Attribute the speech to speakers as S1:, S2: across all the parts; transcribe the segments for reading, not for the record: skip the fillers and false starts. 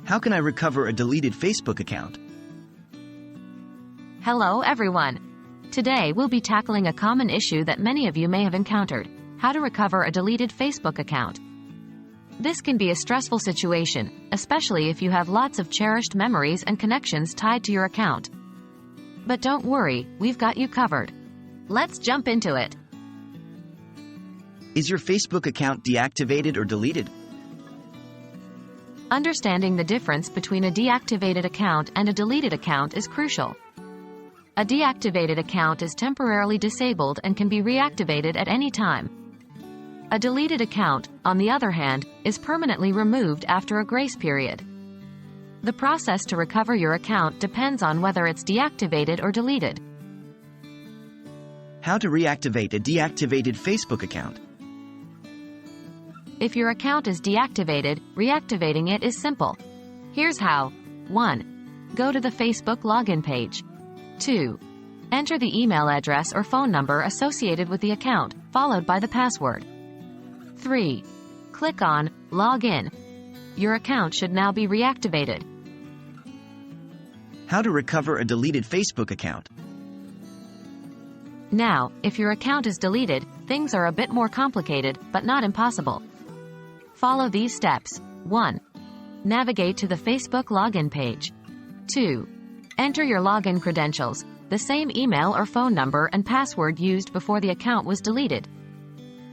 S1: How can I recover a deleted Facebook account?
S2: Hello everyone. Today we'll be tackling a common issue that many of you may have encountered: how to recover a deleted Facebook account. This can be a stressful situation, especially if you have lots of cherished memories and connections tied to your account. But don't worry, we've got you covered. Let's jump into it.
S1: Is your Facebook account deactivated or deleted?
S2: Understanding the difference between a deactivated account and a deleted account is crucial. A deactivated account is temporarily disabled and can be reactivated at any time. A deleted account, on the other hand, is permanently removed after a grace period. The process to recover your account depends on whether it's deactivated or deleted.
S1: How to reactivate a deactivated Facebook account?
S2: If your account is deactivated, reactivating it is simple. Here's how. 1. Go to the Facebook login page. 2. Enter the email address or phone number associated with the account, followed by the password. 3. Click on Login. Your account should now be reactivated.
S1: How to recover a deleted Facebook account?
S2: Now, if your account is deleted, things are a bit more complicated, but not impossible. Follow these steps. 1. Navigate to the Facebook login page. 2. Enter your login credentials, the same email or phone number and password used before the account was deleted.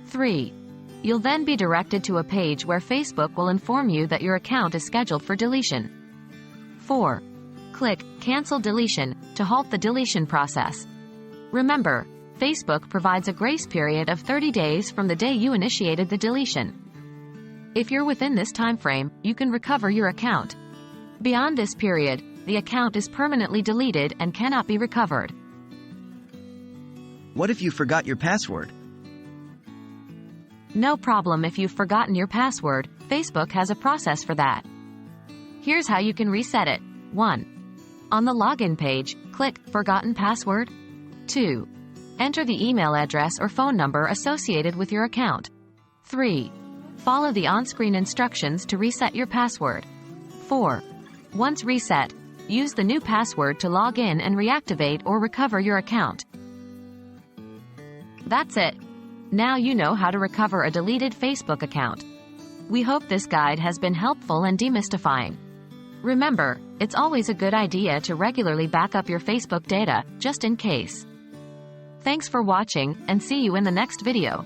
S2: 3. You'll then be directed to a page where Facebook will inform you that your account is scheduled for deletion. 4. Click Cancel Deletion to halt the deletion process. Remember, Facebook provides a grace period of 30 days from the day you initiated the deletion. If you're within this time frame, you can recover your account. Beyond this period, the account is permanently deleted and cannot be recovered.
S1: What if you forgot your password?
S2: No problem if you've forgotten your password. Facebook has a process for that. Here's how you can reset it. 1. On the login page, click Forgotten Password. 2. Enter the email address or phone number associated with your account. 3. Follow the on-screen instructions to reset your password. 4. Once reset, use the new password to log in and reactivate or recover your account. That's it. Now you know how to recover a deleted Facebook account. We hope this guide has been helpful and demystifying. Remember, it's always a good idea to regularly back up your Facebook data, just in case. Thanks for watching, and see you in the next video.